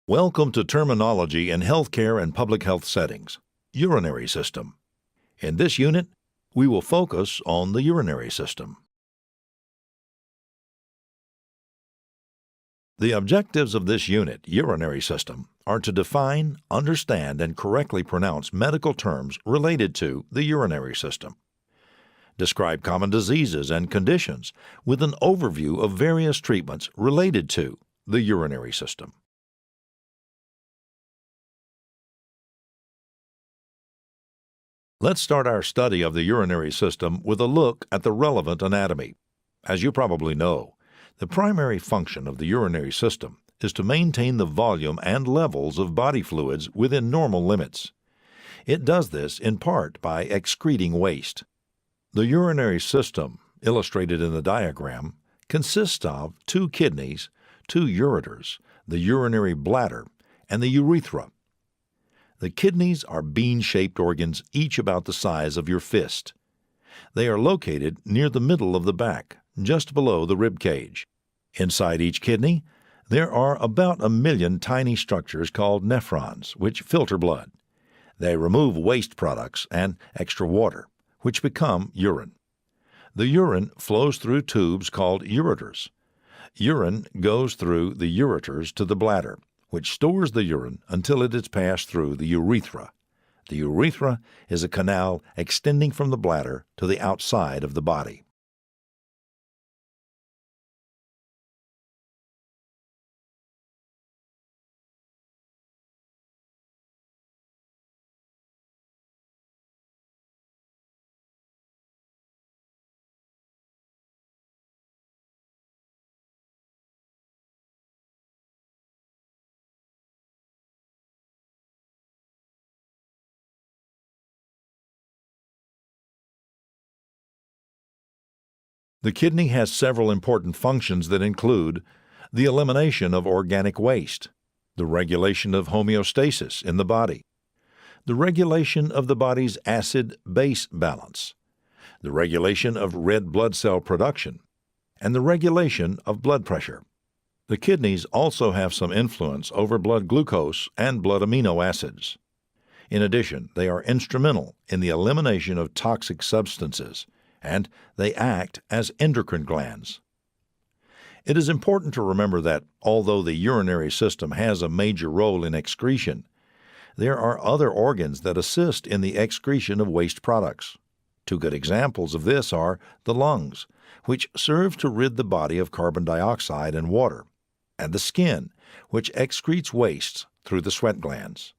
Welcome to Terminology in Healthcare and Public Health Settings, Urinary System. In this unit, we will focus on the urinary system. The objectives of this unit, Urinary System, are to define, understand, and correctly pronounce medical terms related to the urinary system. Describe common diseases and conditions with an overview of various treatments related to the urinary system. Let's start our study of the urinary system with a look at the relevant anatomy. As you probably know, the primary function of the urinary system is to maintain the volume and levels of body fluids within normal limits. It does this in part by excreting waste. The urinary system, illustrated in the diagram, consists of two kidneys, two ureters, the urinary bladder, and the urethra. The kidneys are bean-shaped organs, each about the size of your fist. They are located near the middle of the back, just below the rib cage. Inside each kidney, there are about 1 million tiny structures called nephrons, which filter blood. They remove waste products and extra water, which become urine. The urine flows through tubes called ureters. Urine goes through the ureters to the bladder, which stores the urine until it is passed through the urethra. The urethra is a canal extending from the bladder to the outside of the body. The kidney has several important functions that include the elimination of organic waste, the regulation of homeostasis in the body, the regulation of the body's acid-base balance, the regulation of red blood cell production, and the regulation of blood pressure. The kidneys also have some influence over blood glucose and blood amino acids. In addition, they are instrumental in the elimination of toxic substances, and they act as endocrine glands. It is important to remember that, although the urinary system has a major role in excretion, there are other organs that assist in the excretion of waste products. Two good examples of this are the lungs, which serve to rid the body of carbon dioxide and water, and the skin, which excretes wastes through the sweat glands.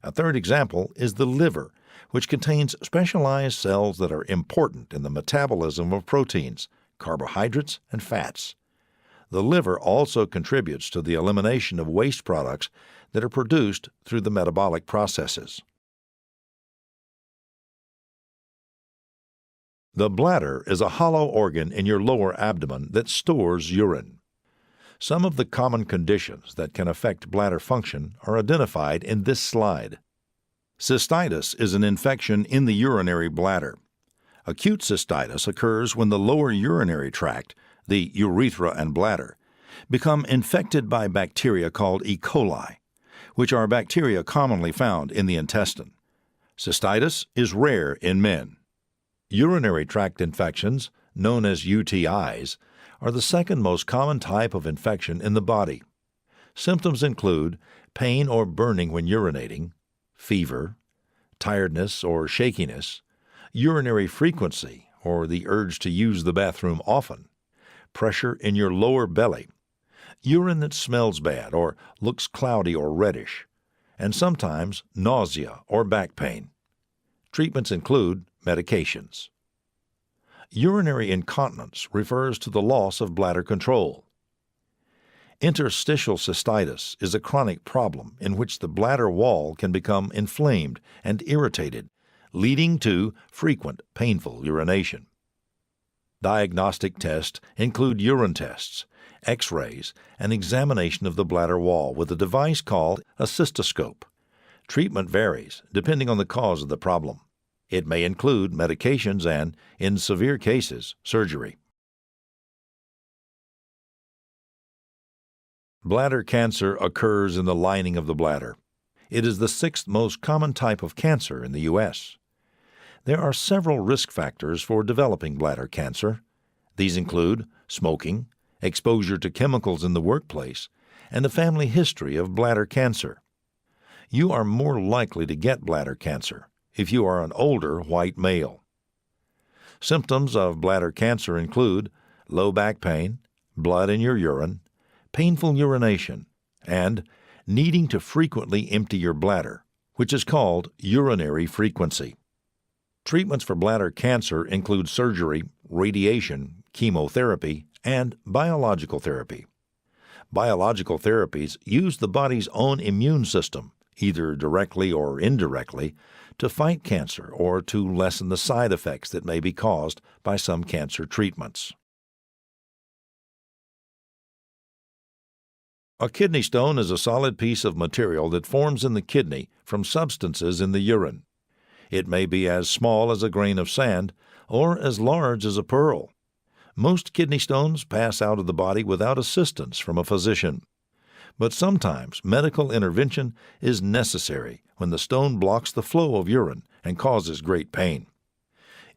A third example is the liver, which contains specialized cells that are important in the metabolism of proteins, carbohydrates, and fats. The liver also contributes to the elimination of waste products that are produced through the metabolic processes. The bladder is a hollow organ in your lower abdomen that stores urine. Some of the common conditions that can affect bladder function are identified in this slide. Cystitis is an infection in the urinary bladder. Acute cystitis occurs when the lower urinary tract, the urethra and bladder, become infected by bacteria called E. coli, which are bacteria commonly found in the intestine. Cystitis is rare in men. Urinary tract infections, known as UTIs, are the second most common type of infection in the body. Symptoms include pain or burning when urinating, fever, tiredness or shakiness, urinary frequency or the urge to use the bathroom often, pressure in your lower belly, urine that smells bad or looks cloudy or reddish, and sometimes nausea or back pain. Treatments include medications. Urinary incontinence refers to the loss of bladder control. Interstitial cystitis is a chronic problem in which the bladder wall can become inflamed and irritated, leading to frequent painful urination. Diagnostic tests include urine tests, X-rays, and examination of the bladder wall with a device called a cystoscope. Treatment varies depending on the cause of the problem. It may include medications and, in severe cases, surgery. Bladder cancer occurs in the lining of the bladder. It is the sixth most common type of cancer in the U.S. There are several risk factors for developing bladder cancer. These include smoking, exposure to chemicals in the workplace, and a family history of bladder cancer. You are more likely to get bladder cancer if you are an older white male. Symptoms of bladder cancer include low back pain, blood in your urine, painful urination, and needing to frequently empty your bladder, which is called urinary frequency. Treatments for bladder cancer include surgery, radiation, chemotherapy, and biological therapy. Biological therapies use the body's own immune system, either directly or indirectly, to fight cancer or to lessen the side effects that may be caused by some cancer treatments. A kidney stone is a solid piece of material that forms in the kidney from substances in the urine. It may be as small as a grain of sand or as large as a pearl. Most kidney stones pass out of the body without assistance from a physician. But sometimes medical intervention is necessary when the stone blocks the flow of urine and causes great pain.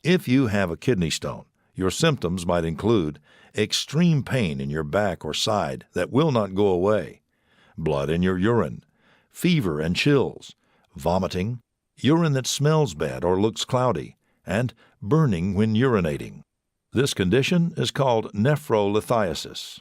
If you have a kidney stone, your symptoms might include extreme pain in your back or side that will not go away, blood in your urine, fever and chills, vomiting, urine that smells bad or looks cloudy, and burning when urinating. This condition is called nephrolithiasis.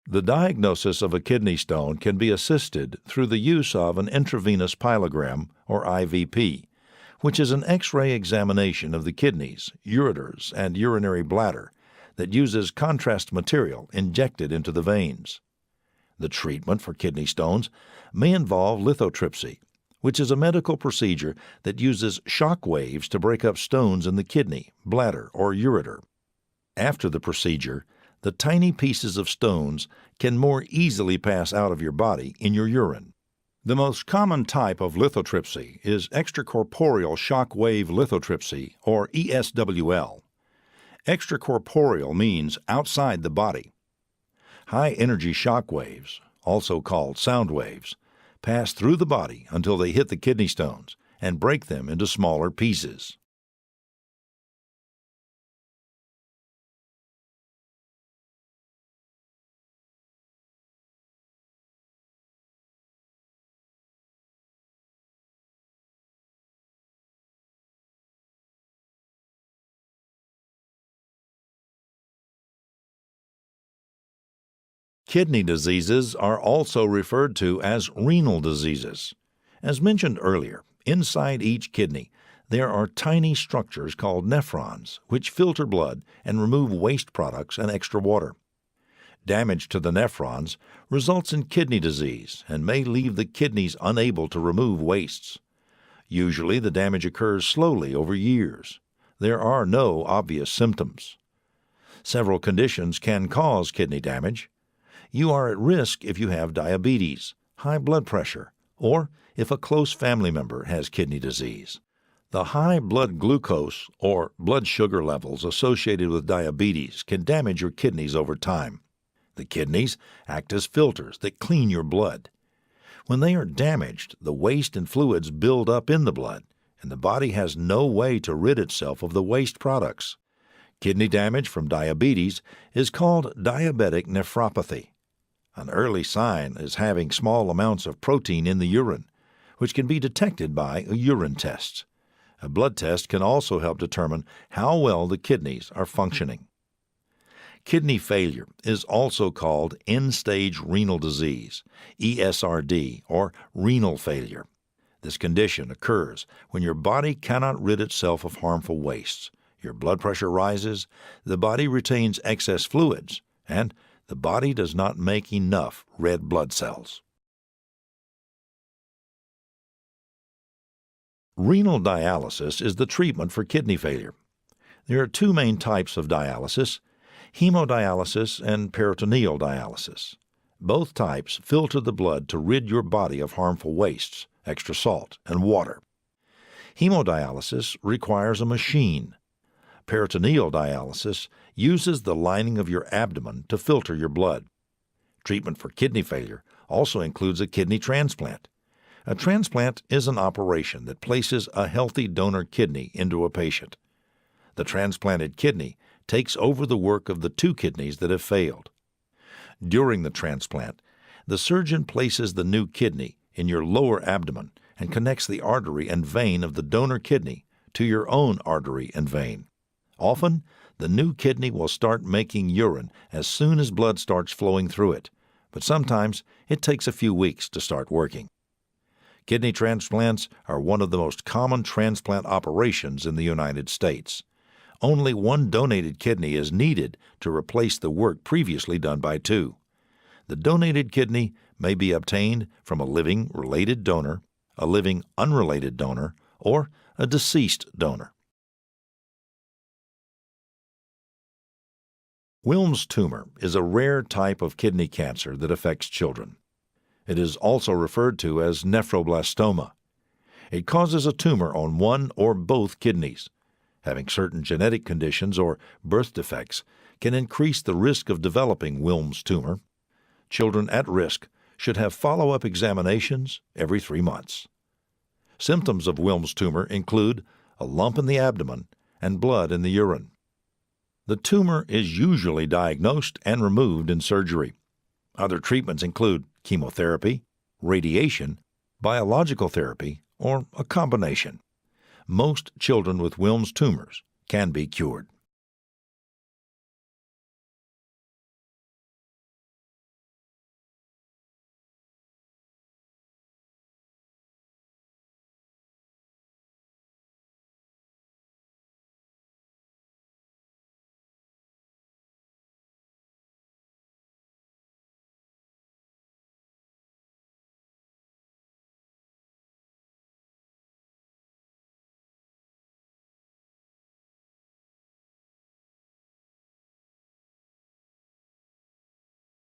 The diagnosis of a kidney stone can be assisted through the use of an intravenous pyelogram, or IVP, which is an X-ray examination of the kidneys, ureters, and urinary bladder that uses contrast material injected into the veins. The treatment for kidney stones may involve lithotripsy, which is a medical procedure that uses shock waves to break up stones in the kidney, bladder, or ureter. After the procedure, the tiny pieces of stones can more easily pass out of your body in your urine. The most common type of lithotripsy is extracorporeal shock wave lithotripsy, or ESWL. Extracorporeal means outside the body. High-energy shock waves, also called sound waves, pass through the body until they hit the kidney stones and break them into smaller pieces. Kidney diseases are also referred to as renal diseases. As mentioned earlier, inside each kidney, there are tiny structures called nephrons, which filter blood and remove waste products and extra water. Damage to the nephrons results in kidney disease and may leave the kidneys unable to remove wastes. Usually, the damage occurs slowly over years. There are no obvious symptoms. Several conditions can cause kidney damage. You are at risk if you have diabetes, high blood pressure, or if a close family member has kidney disease. The high blood glucose or blood sugar levels associated with diabetes can damage your kidneys over time. The kidneys act as filters that clean your blood. When they are damaged, the waste and fluids build up in the blood, and the body has no way to rid itself of the waste products. Kidney damage from diabetes is called diabetic nephropathy. An early sign is having small amounts of protein in the urine, which can be detected by a urine test. A blood test can also help determine how well the kidneys are functioning. Kidney failure is also called end-stage renal disease, ESRD, or renal failure. This condition occurs when your body cannot rid itself of harmful wastes. Your blood pressure rises, the body retains excess fluids, and The body does not make enough red blood cells. Renal dialysis is the treatment for kidney failure. There are two main types of dialysis: hemodialysis and peritoneal dialysis. Both types filter the blood to rid your body of harmful wastes, extra salt, and water. Hemodialysis requires a machine. Peritoneal dialysis uses the lining of your abdomen to filter your blood. Treatment for kidney failure also includes a kidney transplant. A transplant is an operation that places a healthy donor kidney into a patient. The transplanted kidney takes over the work of the two kidneys that have failed. During the transplant, the surgeon places the new kidney in your lower abdomen and connects the artery and vein of the donor kidney to your own artery and vein. Often, the new kidney will start making urine as soon as blood starts flowing through it, but sometimes it takes a few weeks to start working. Kidney transplants are one of the most common transplant operations in the United States. Only one donated kidney is needed to replace the work previously done by two. The donated kidney may be obtained from a living related donor, a living unrelated donor, or a deceased donor. Wilms tumor is a rare type of kidney cancer that affects children. It is also referred to as nephroblastoma. It causes a tumor on one or both kidneys. Having certain genetic conditions or birth defects can increase the risk of developing Wilms tumor. Children at risk should have follow-up examinations every 3 months. Symptoms of Wilms tumor include a lump in the abdomen and blood in the urine. The tumor is usually diagnosed and removed in surgery. Other treatments include chemotherapy, radiation, biological therapy, or a combination. Most children with Wilms tumors can be cured.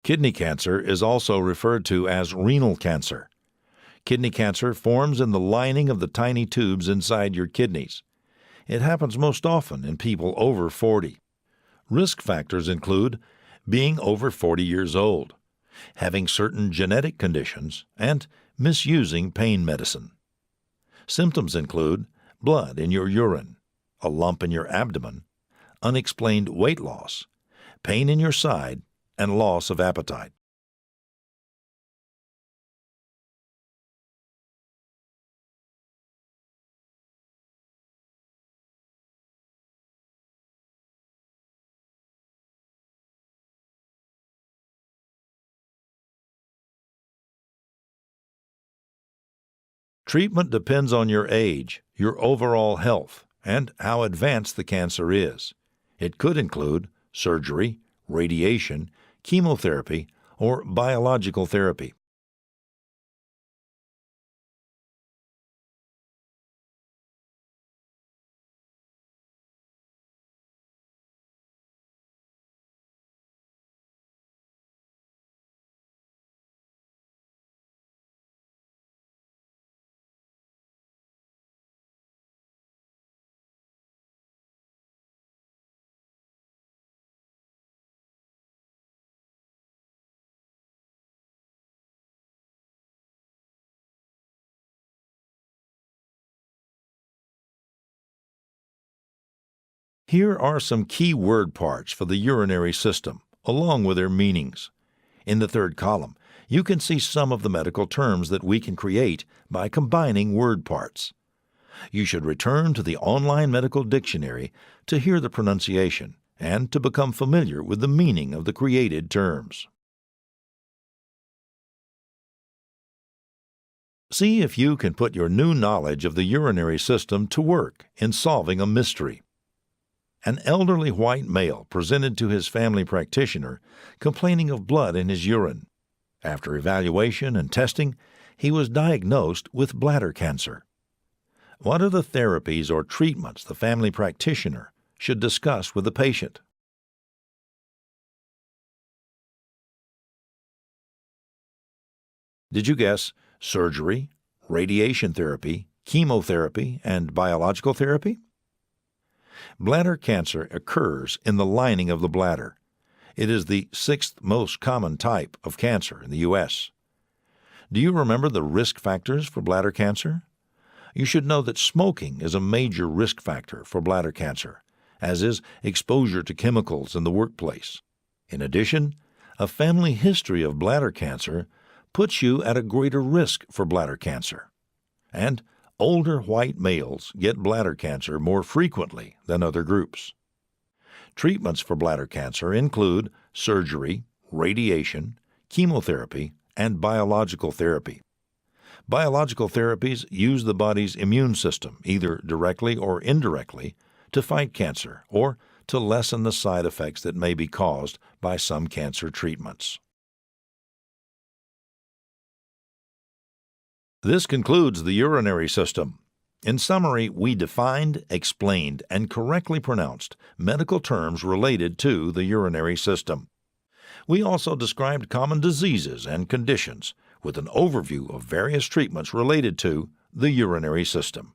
Kidney cancer is also referred to as renal cancer. Kidney cancer forms in the lining of the tiny tubes inside your kidneys. It happens most often in people over 40. Risk factors include being over 40 years old, having certain genetic conditions, and misusing pain medicine. Symptoms include blood in your urine, a lump in your abdomen, unexplained weight loss, pain in your side, and loss of appetite. Treatment depends on your age, your overall health, and how advanced the cancer is. It could include surgery, radiation, chemotherapy, or biological therapy. Here are some key word parts for the urinary system, along with their meanings. In the third column, you can see some of the medical terms that we can create by combining word parts. You should return to the online medical dictionary to hear the pronunciation and to become familiar with the meaning of the created terms. See if you can put your new knowledge of the urinary system to work in solving a mystery. An elderly white male presented to his family practitioner complaining of blood in his urine. After evaluation and testing, he was diagnosed with bladder cancer. What are the therapies or treatments the family practitioner should discuss with the patient? Did you guess surgery, radiation therapy, chemotherapy, and biological therapy? Bladder cancer occurs in the lining of the bladder. It is the sixth most common type of cancer in the U.S. Do you remember the risk factors for bladder cancer? You should know that smoking is a major risk factor for bladder cancer, as is exposure to chemicals in the workplace. In addition, a family history of bladder cancer puts you at a greater risk for bladder cancer. And older white males get bladder cancer more frequently than other groups. Treatments for bladder cancer include surgery, radiation, chemotherapy, and biological therapy. Biological therapies use the body's immune system, either directly or indirectly, to fight cancer or to lessen the side effects that may be caused by some cancer treatments. This concludes the urinary system. In summary, we defined, explained, and correctly pronounced medical terms related to the urinary system. We also described common diseases and conditions with an overview of various treatments related to the urinary system.